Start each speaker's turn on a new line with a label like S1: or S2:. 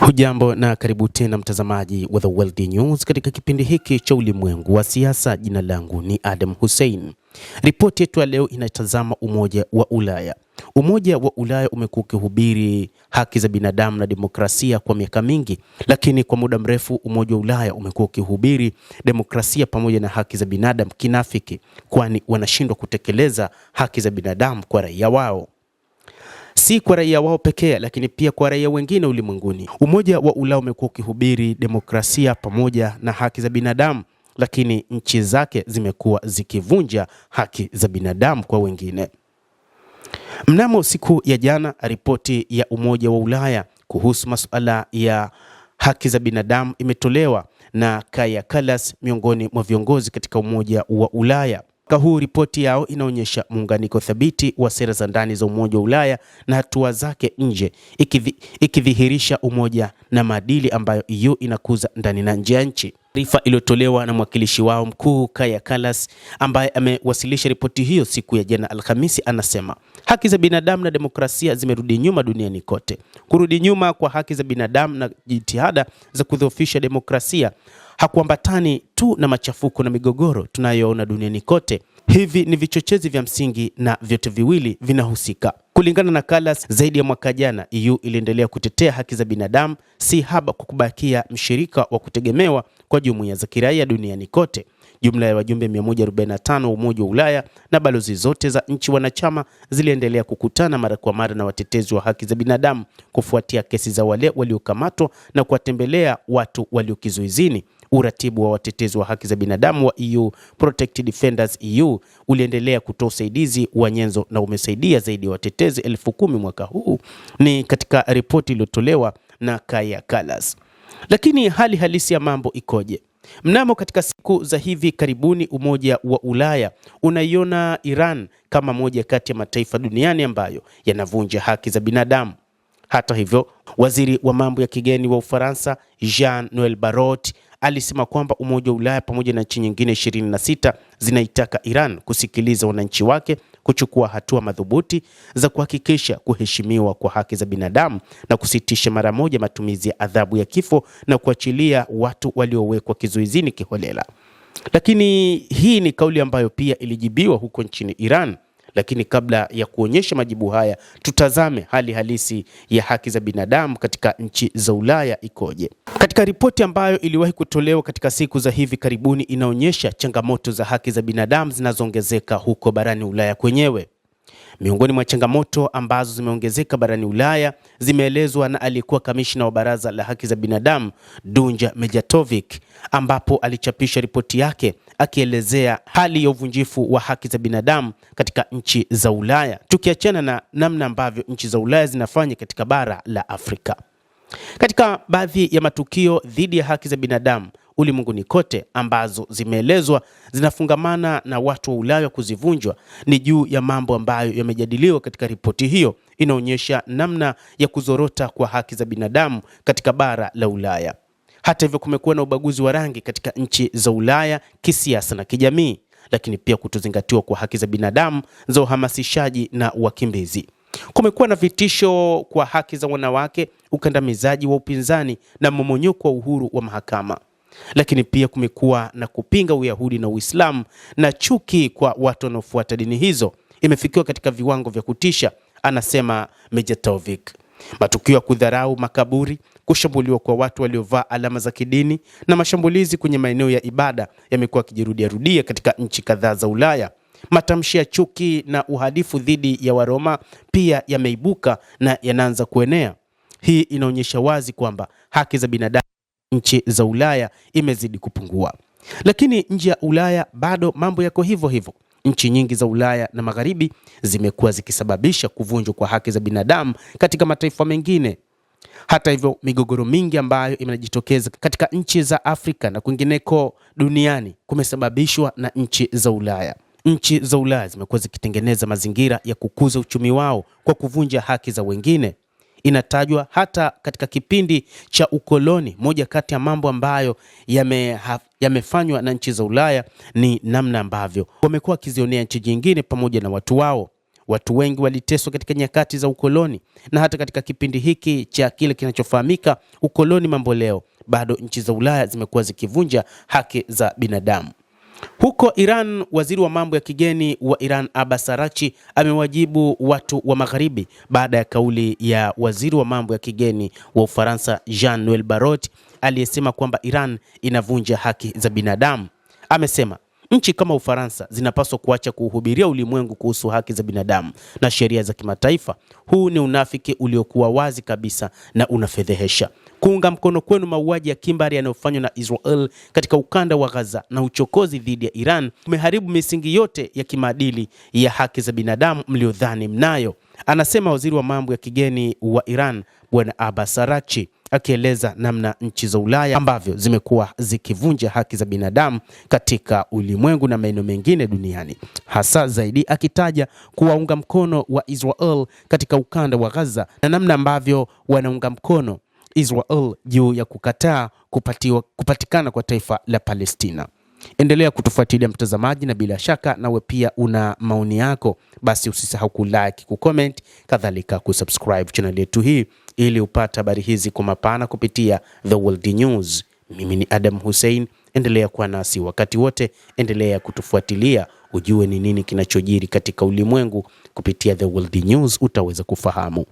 S1: Hujambo na karibu tena mtazamaji wa The World News katika kipindi hiki cha ulimwengu wa siasa. Jina langu ni Adam Hussein. Ripoti yetu ya leo inatazama Umoja wa Ulaya. Umoja wa Ulaya umekuwa ukihubiri haki za binadamu na demokrasia kwa miaka mingi, lakini kwa muda mrefu Umoja wa Ulaya umekuwa ukihubiri demokrasia pamoja na haki za binadamu kinafiki, kwani wanashindwa kutekeleza haki za binadamu kwa raia wao. Si kwa raia wao pekee, lakini pia kwa raia wengine ulimwenguni. Umoja wa Ulaya umekuwa ukihubiri demokrasia pamoja na haki za binadamu, lakini nchi zake zimekuwa zikivunja haki za binadamu kwa wengine. Mnamo siku ya jana, ripoti ya Umoja wa Ulaya kuhusu masuala ya haki za binadamu imetolewa na Kaja Kallas, miongoni mwa viongozi katika Umoja wa Ulaya. Huu ripoti yao inaonyesha muunganiko thabiti wa sera za ndani za Umoja wa Ulaya na hatua zake nje, ikidhihirisha umoja na maadili ambayo EU inakuza ndani na nje ya nchi. Taarifa iliyotolewa na mwakilishi wao mkuu Kaja Kallas, ambaye amewasilisha ripoti hiyo siku ya jana Alhamisi, anasema haki za binadamu na demokrasia zimerudi nyuma duniani kote. Kurudi nyuma kwa haki za binadamu na jitihada za kudhoofisha demokrasia hakuambatani tu na machafuko na migogoro tunayoona duniani kote. Hivi ni vichochezi vya msingi na vyote viwili vinahusika. Kulingana na Kallas, zaidi ya mwaka jana EU iliendelea kutetea haki za binadamu, si haba kwa kubakia mshirika wa kutegemewa kwa jumuiya za kiraia duniani kote. Jumla ya wajumbe 145 wa Umoja wa Ulaya na balozi zote za nchi wanachama ziliendelea kukutana mara kwa mara na watetezi wa haki za binadamu kufuatia kesi za wale waliokamatwa na kuwatembelea watu waliokizuizini. Uratibu wa watetezi wa haki za binadamu wa EU, Protect Defenders EU, uliendelea kutoa usaidizi wa nyenzo na umesaidia zaidi ya watetezi 10,000 mwaka huu, ni katika ripoti iliyotolewa na Kaja Kallas. Lakini hali halisi ya mambo ikoje? Mnamo katika siku za hivi karibuni, Umoja wa Ulaya unaiona Iran kama moja kati ya mataifa duniani ambayo yanavunja haki za binadamu. Hata hivyo, waziri wa mambo ya kigeni wa Ufaransa Jean-Noel Barrot alisema kwamba Umoja wa Ulaya pamoja na nchi nyingine 26 zinaitaka Iran kusikiliza wananchi wake, kuchukua hatua madhubuti za kuhakikisha kuheshimiwa kwa haki za binadamu na kusitisha mara moja matumizi ya adhabu ya kifo na kuachilia watu waliowekwa kizuizini kiholela. Lakini hii ni kauli ambayo pia ilijibiwa huko nchini Iran. Lakini kabla ya kuonyesha majibu haya, tutazame hali halisi ya haki za binadamu katika nchi za Ulaya ikoje. Katika ripoti ambayo iliwahi kutolewa katika siku za hivi karibuni, inaonyesha changamoto za haki za binadamu zinazoongezeka huko barani Ulaya kwenyewe. Miongoni mwa changamoto ambazo zimeongezeka barani Ulaya zimeelezwa na aliyekuwa kamishna wa Baraza la Haki za Binadamu Dunja Mijatovic, ambapo alichapisha ripoti yake akielezea hali ya uvunjifu wa haki za binadamu katika nchi za Ulaya, tukiachana na namna ambavyo nchi za Ulaya zinafanya katika bara la Afrika. Katika baadhi ya matukio dhidi ya haki za binadamu ulimwenguni kote ambazo zimeelezwa zinafungamana na watu wa Ulaya kuzivunjwa, ni juu ya mambo ambayo yamejadiliwa katika ripoti hiyo. Inaonyesha namna ya kuzorota kwa haki za binadamu katika bara la Ulaya. Hata hivyo, kumekuwa na ubaguzi wa rangi katika nchi za Ulaya kisiasa na kijamii, lakini pia kutozingatiwa kwa haki za binadamu za uhamasishaji na wakimbizi. Kumekuwa na vitisho kwa haki za wanawake, ukandamizaji wa upinzani na mmomonyoko wa uhuru wa mahakama. Lakini pia kumekuwa na kupinga Uyahudi na Uislamu, na chuki kwa watu wanaofuata dini hizo imefikiwa katika viwango vya kutisha, anasema Mijatovic. Matukio ya kudharau makaburi, kushambuliwa kwa watu waliovaa alama za kidini na mashambulizi kwenye maeneo ya ibada yamekuwa yakijirudia katika nchi kadhaa za Ulaya. Matamshi ya chuki na uhalifu dhidi ya Waroma pia yameibuka na yanaanza kuenea. Hii inaonyesha wazi kwamba haki za binadamu nchi za Ulaya imezidi kupungua. Lakini nje ya Ulaya bado mambo yako hivyo hivyo. Nchi nyingi za Ulaya na Magharibi zimekuwa zikisababisha kuvunjwa kwa haki za binadamu katika mataifa mengine. Hata hivyo, migogoro mingi ambayo imejitokeza katika nchi za Afrika na kwingineko duniani kumesababishwa na nchi za Ulaya. Nchi za Ulaya zimekuwa zikitengeneza mazingira ya kukuza uchumi wao kwa kuvunja haki za wengine. Inatajwa hata katika kipindi cha ukoloni, moja kati ya mambo ambayo yamefanywa na nchi za Ulaya ni namna ambavyo wamekuwa wakizionea nchi nyingine pamoja na watu wao. watu wengi waliteswa katika nyakati za ukoloni, na hata katika kipindi hiki cha kile kinachofahamika ukoloni mambo leo, bado nchi za Ulaya zimekuwa zikivunja haki za binadamu. Huko Iran, waziri wa mambo ya kigeni wa Iran Abbas Araghchi amewajibu watu wa Magharibi baada ya kauli ya waziri wa mambo ya kigeni wa Ufaransa Jean-Noel Barrot aliyesema kwamba Iran inavunja haki za binadamu. Amesema nchi kama Ufaransa zinapaswa kuacha kuhubiria ulimwengu kuhusu haki za binadamu na sheria za kimataifa. Huu ni unafiki uliokuwa wazi kabisa na unafedhehesha. Kuunga mkono kwenu mauaji ya kimbari yanayofanywa na Israel katika ukanda wa Gaza na uchokozi dhidi ya Iran umeharibu misingi yote ya kimaadili ya haki za binadamu mliodhani mnayo, anasema waziri wa mambo ya kigeni wa Iran Bwana Abbas Araghchi, akieleza namna nchi za Ulaya ambavyo zimekuwa zikivunja haki za binadamu katika ulimwengu na maeneo mengine duniani, hasa zaidi akitaja kuwaunga mkono wa Israel katika ukanda wa Gaza na namna ambavyo wanaunga mkono Israel juu ya kukataa kupatikana kwa taifa la Palestina. Endelea kutufuatilia mtazamaji, na bila shaka nawe pia una maoni yako, basi usisahau kulike, kucomment, kadhalika kusubscribe channel yetu hii ili upate habari hizi kwa mapana kupitia The World News. Mimi ni Adam Hussein, endelea kuwa nasi wakati wote, endelea kutufuatilia ujue ni nini kinachojiri katika ulimwengu kupitia The World News, utaweza kufahamu.